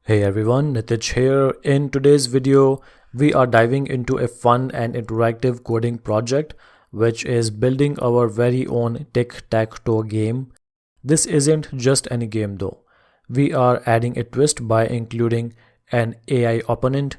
Hey everyone, Nitij here. In today's video, we are diving into a fun and interactive coding project, which is building our very own tic-tac-toe game. This isn't just any game though. We are adding a twist by including an AI opponent.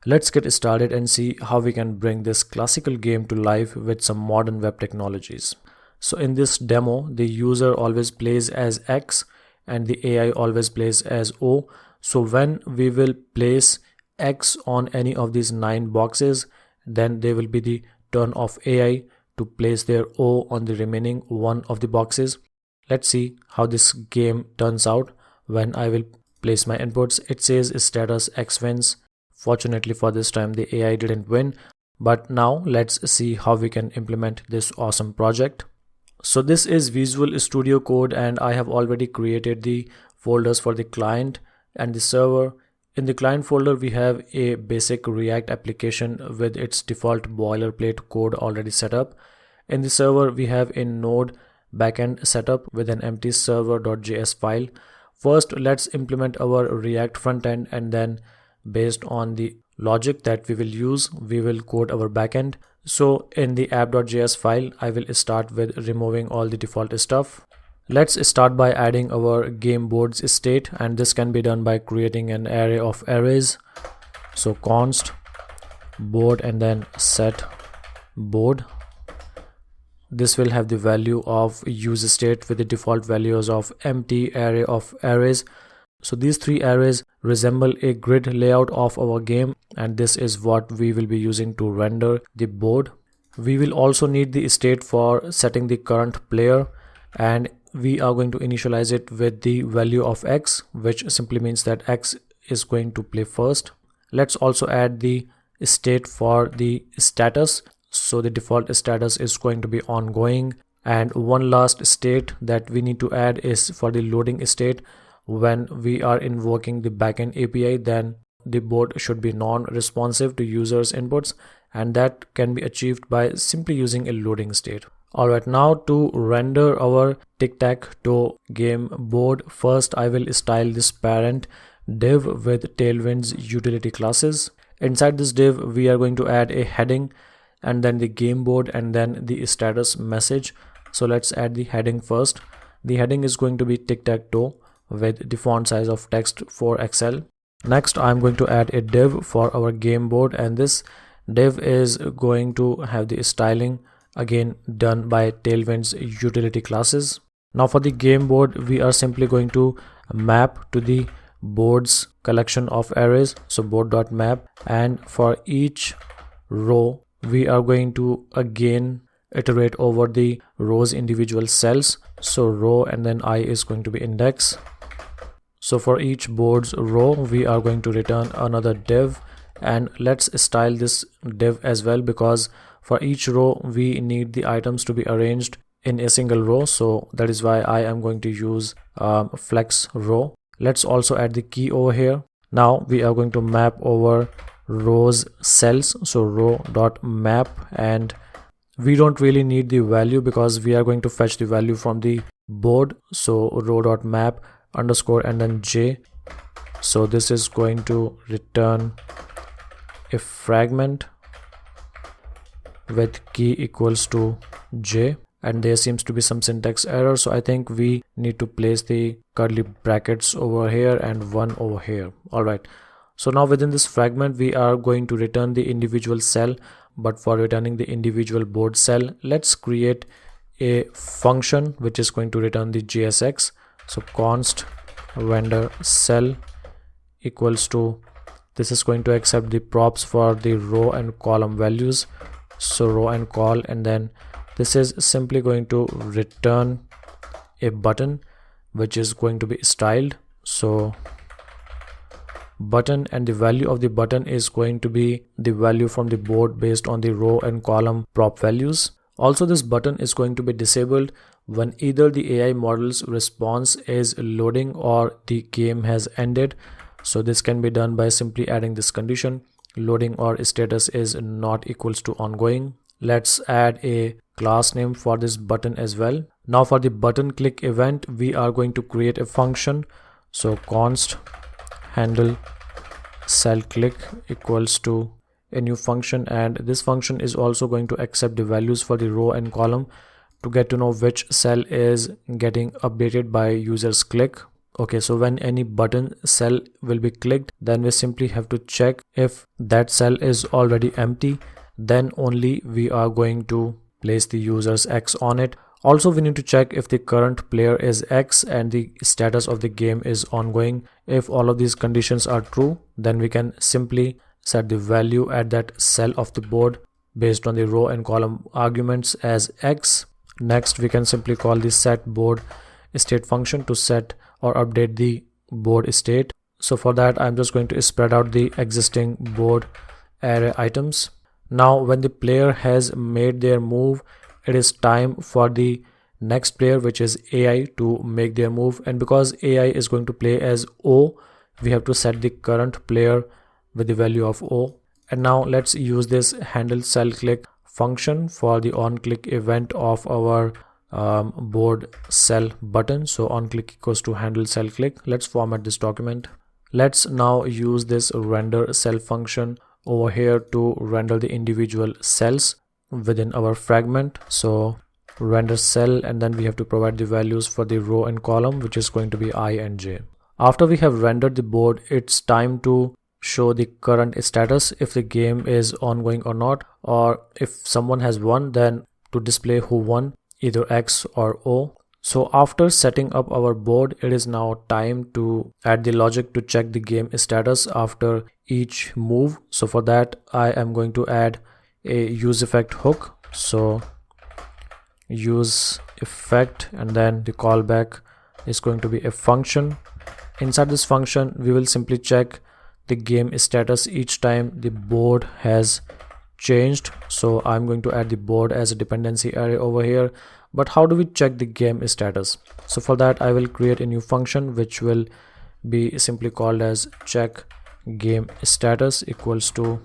Let's get started and see how we can bring this classical game to life with some modern web technologies. So in this demo, the user always plays as X and the AI always plays as O. So when we will place X on any of these 9 boxes, then there will be the turn of AI to place their O on the remaining one of the boxes. Let's see how this game turns out when I will place my inputs. It says status X wins. Fortunately for this time the AI didn't win, but now let's see how we can implement this awesome project. So this is Visual Studio Code and I have already created the folders for the client and the server. In the client folder we have a basic React application with its default boilerplate code already set up. In the server we have a Node backend setup with an empty server.js file. First let's implement our React frontend, and then based on the logic that we will use, we will code our backend. So in the app.js file, I will start with removing all the default stuff. Let's start by adding our game board's state, and this can be done by creating an array of arrays. So const board and then set board. This will have the value of use state with the default values of empty array of arrays. So these 3 arrays resemble a grid layout of our game, and this is what we will be using to render the board. We will also need the state for setting the current player, and we are going to initialize it with the value of X, which simply means that X is going to play first. Let's also add the state for the status. So the default status is going to be ongoing, and one last state that we need to add is for the loading state. When we are invoking the backend API, then the board should be non-responsive to users' inputs, and that can be achieved by simply using a loading state. Alright, now to render our tic-tac-toe game board, first I will style this parent div with Tailwind's utility classes. Inside this div we are going to add a heading and then the game board and then the status message. So let's add the heading first. The heading is going to be tic-tac-toe with the font size of text 4XL. Next I'm going to add a div for our game board, and this div is going to have the styling again done by Tailwind's utility classes. Now for the game board we are simply going to map to the board's collection of arrays, so board.map, and for each row we are going to again iterate over the rows individual cells. So row and then I is going to be index. So for each board's row we are going to return another div, and let's style this div as well, because for each row we need the items to be arranged in a single row. So that is why I am going to use flex row. Let's also add the key over here. Now we are going to map over rows cells, so row.map, and we don't really need the value because we are going to fetch the value from the board. So row.map underscore and then j. So this is going to return a fragment with key equals to j, and there seems to be some syntax error, so I think we need to place the curly brackets over here and one over here. Alright, so now within this fragment we are going to return the individual cell, but for returning the individual board cell, let's create a function which is going to return the JSX. So const render cell equals to, this is going to accept the props for the row and column values, so row and col, and then this is simply going to return a button which is going to be styled. So button, and the value of the button is going to be the value from the board based on the row and column prop values. Also this button is going to be disabled when either the AI model's response is loading or the game has ended. So this can be done by simply adding this condition, loading or status is not equals to ongoing. Let's add a class name for this button as well. Now for the button click event we are going to create a function. So const handle cell click equals to a new function, and this function is also going to accept the values for the row and column to get to know which cell is getting updated by user's click. Okay, so when any button cell will be clicked, then we simply have to check if that cell is already empty, then only we are going to place the user's X on it. Also, we need to check if the current player is X and the status of the game is ongoing. If all of these conditions are true, then we can simply set the value at that cell of the board based on the row and column arguments as X. Next, we can simply call the set board state function to set or update the board state. So for that, I'm just going to spread out the existing board array items. Now, when the player has made their move, it is time for the next player, which is AI, to make their move. And because AI is going to play as O, we have to set the current player with the value of O. And now let's use this handle cell click function for the on click event of our board cell button. So on click equals to handle cell click. Let's format this document. Let's now use this render cell function over here to render the individual cells within our fragment. So render cell, and then we have to provide the values for the row and column, which is going to be I and J. After we have rendered the board, it's time to show the current status, if the game is ongoing or not, or if someone has won, then to display who won, either X or O. So after setting up our board, it is now time to add the logic to check the game status after each move. So for that, I am going to add a use effect hook. So use effect, and then the callback is going to be a function. Inside this function, we will simply check the game status each time the board has changed. So I'm going to add the board as a dependency array over here. But how do we check the game status? So for that, I will create a new function which will be simply called as check game status equals to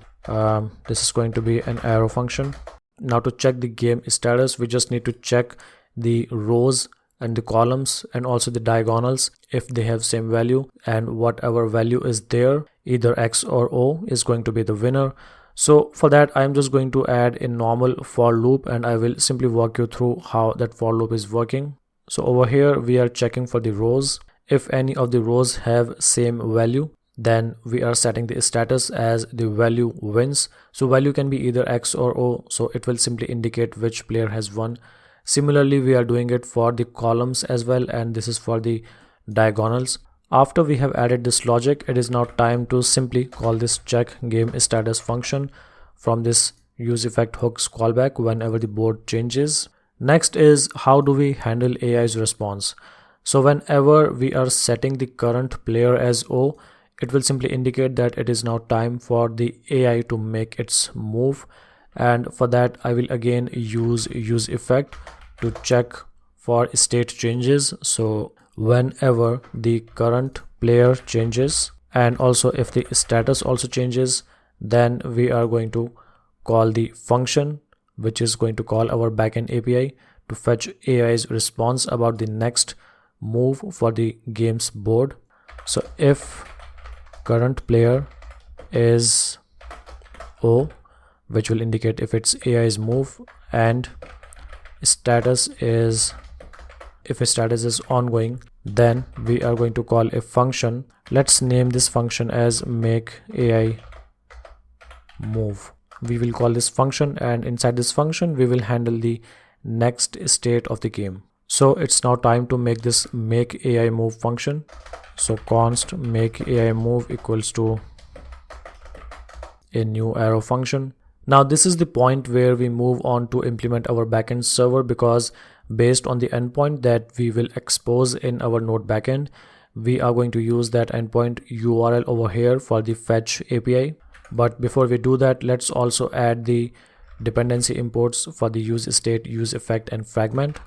this is going to be an arrow function. Now to check the game status, we just need to check the rows and the columns and also the diagonals if they have same value, and whatever value is there, either X or O, is going to be the winner. So for that, I'm just going to add a normal for loop, and I will simply walk you through how that for loop is working. So over here, we are checking for the rows. If any of the rows have same value, then we are setting the status as the value wins. So value can be either X or O, so it will simply indicate which player has won. Similarly, we are doing it for the columns as well, and this is for the diagonals. After we have added this logic, it is now time to simply call this check game status function from this use effect hooks callback whenever the board changes. Next is how do we handle AI's response. So whenever we are setting the current player as O, it will simply indicate that it is now time for the AI to make its move. And for that, I will again use effect to check for state changes. So whenever the current player changes, and also if the status also changes, then we are going to call the function which is going to call our backend API to fetch AI's response about the next move for the game's board. So if current player is O, which will indicate if it's AI's move, and status is, if a status is ongoing, then we are going to call a function. Let's name this function as make AI move. We will call this function, and inside this function we will handle the next state of the game. So it's now time to make this make AI move function. So const make AI move equals to a new arrow function. Now this is the point where we move on to implement our backend server, because based on the endpoint that we will expose in our Node backend, we are going to use that endpoint URL over here for the fetch API. But before we do that, let's also add the dependency imports for the use state, use effect, and fragment.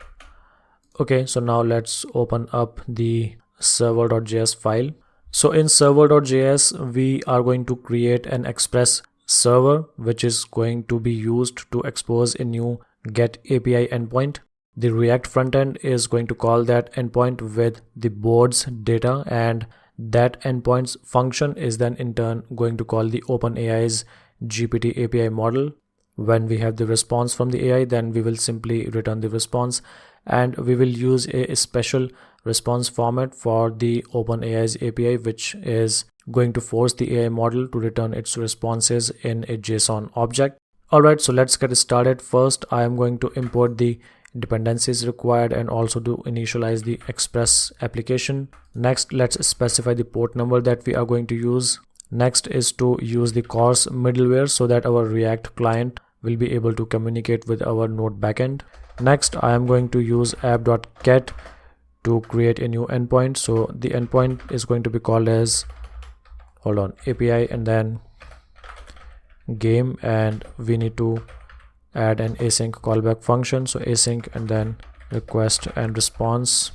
Okay, so now let's open up the server.js file. So in server.js, we are going to create an express server which is going to be used to expose a new get API endpoint. The React frontend is going to call that endpoint with the board's data, and That endpoints function is then in turn going to call the OpenAI's GPT API model. When we have the response from the AI, then we will simply return the response, and we will use a special response format for the OpenAI's API, which is going to force the AI model to return its responses in a JSON object. Alright, so let's get started. First, I am going to import the dependencies required and also to initialize the Express application. Next, let's specify the port number that we are going to use. Next is to use the CORS middleware so that our React client will be able to communicate with our Node backend. Next, I am going to use app.get to create a new endpoint. So the endpoint is going to be called as API and then game, and we need to add an async callback function. So async and then request and response.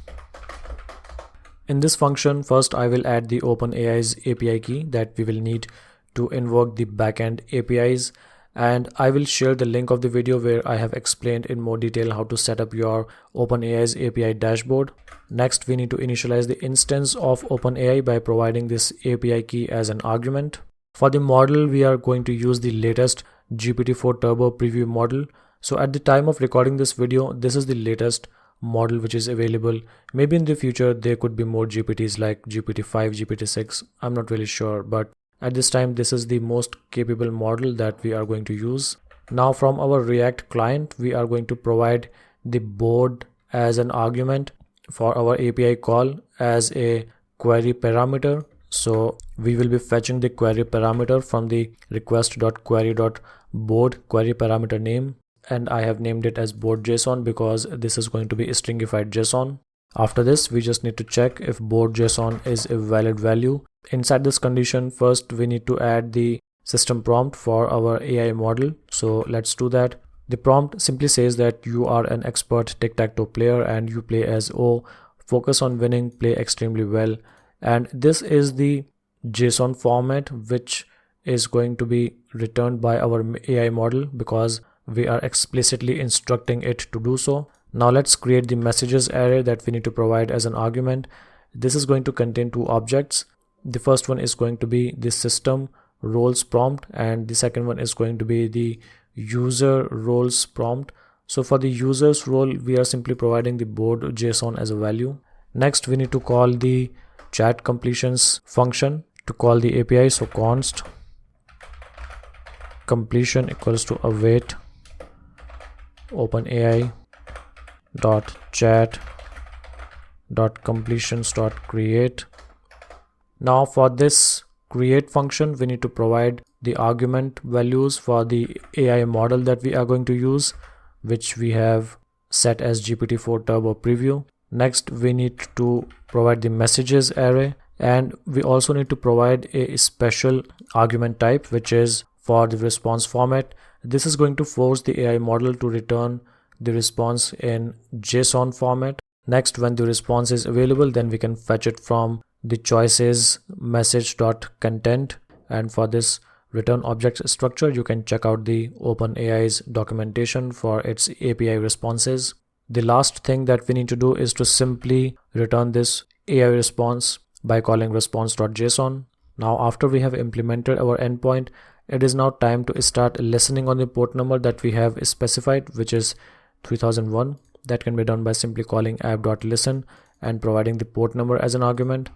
In this function, first I will add the OpenAI's API key that we will need to invoke the backend APIs, and I will share the link of the video where I have explained in more detail how to set up your OpenAI's API dashboard. Next, we need to initialize the instance of OpenAI by providing this API key as an argument. For the model, we are going to use the latest GPT-4 Turbo preview model. So at the time of recording this video, this is the latest model which is available. Maybe in the future there could be more GPTs like GPT-5, GPT-6. I'm not really sure, but at this time this is the most capable model that we are going to use. Now from our React client, we are going to provide the board as an argument for our API call as a query parameter. So we will be fetching the query parameter from the request.query.board query parameter name, and I have named it as board.json because this is going to be a stringified JSON. After this, we just need to check if board.json is a valid value. Inside this condition, first we need to add the system prompt for our AI model. So let's do that. The prompt simply says that you are an expert tic-tac-toe player and you play as O, focus on winning, play extremely well. And this is the JSON format which is going to be returned by our AI model because we are explicitly instructing it to do so. Now let's create the messages array that we need to provide as an argument. This is going to contain two objects. The first one is going to be the system roles prompt, and the second one is going to be the user roles prompt. So for the user's role, we are simply providing the board JSON as a value. Next, we need to call the chat completions function to call the API. So const completion equals to await OpenAI dot chat dot completions dot create. Now for this create function, we need to provide the argument values for the AI model that we are going to use, which we have set as GPT-4 Turbo preview. Next, we need to provide the messages array, and we also need to provide a special argument type, which is for the response format. This is going to force the AI model to return the response in JSON format. Next, when the response is available, then we can fetch it from the choices message.content, and for this return object structure, you can check out the OpenAI's documentation for its API responses. The last thing that we need to do is to simply return this AI response by calling response.json. Now after we have implemented our endpoint, it is now time to start listening on the port number that we have specified, which is 3001. That can be done by simply calling app.listen and providing the port number as an argument.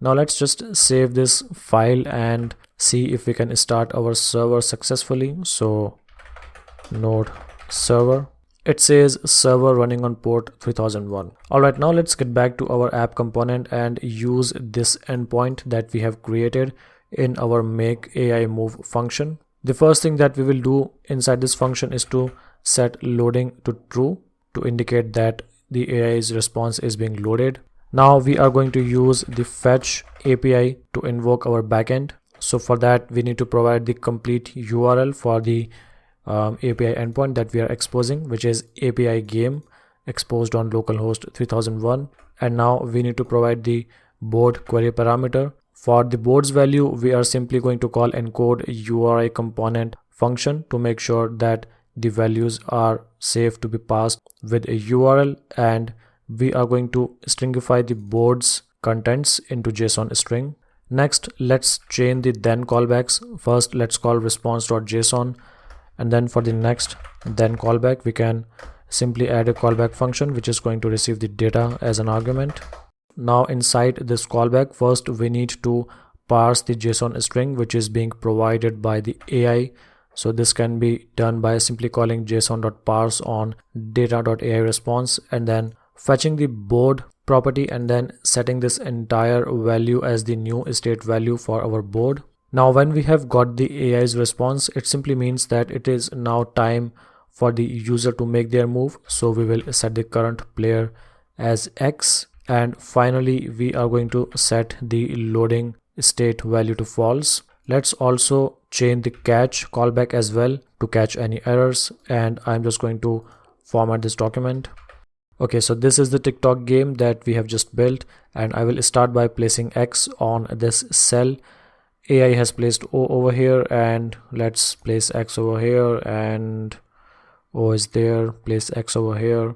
Now let's just save this file and see if we can start our server successfully. So node server, it says server running on port 3001. Alright, now let's get back to our app component and use this endpoint that we have created in our make AI move function. The first thing that we will do inside this function is to set loading to true to indicate that the AI's response is being loaded. Now we are going to use the fetch API to invoke our backend. So for that, we need to provide the complete URL for the API endpoint that we are exposing, which is API game exposed on localhost 3001. And now we need to provide the board query parameter. For the board's value, we are simply going to call encode URI component function to make sure that the values are safe to be passed with a URL, and we are going to stringify the board's contents into JSON string. Next, let's chain the then callbacks. First, let's call response.json, and then for the next then callback, we can simply add a callback function which is going to receive the data as an argument. Now inside this callback, first we need to parse the JSON string which is being provided by the AI. So this can be done by simply calling json.parse on data.ai response and then fetching the board property and then setting this entire value as the new state value for our board. Now when we have got the AI's response, it simply means that it is now time for the user to make their move. So we will set the current player as X, and finally we are going to set the loading state value to false. Let's also chain the catch callback as well to catch any errors, and I'm just going to format this document. Okay, so this is the TikTok game that we have just built, and I will start by placing X on this cell. AI has placed O over here, and let's place X over here, and O is there, place X over here,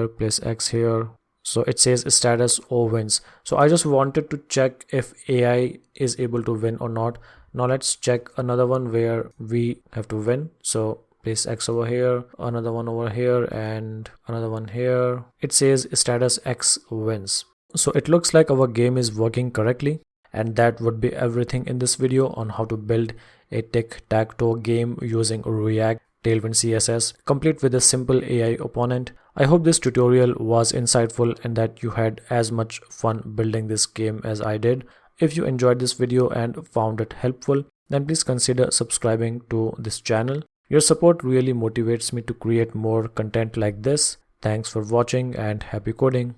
place X here. So it says status O wins. So I just wanted to check if AI is able to win or not. Now let's check another one where we have to win. So place X over here, another one over here, and another one here. It says status X wins. So it looks like our game is working correctly. And that would be everything in this video on how to build a tic-tac-toe game using React, Tailwind CSS, complete with a simple AI opponent. I hope this tutorial was insightful and that you had as much fun building this game as I did. If you enjoyed this video and found it helpful, then please consider subscribing to this channel. Your support really motivates me to create more content like this. Thanks for watching and happy coding.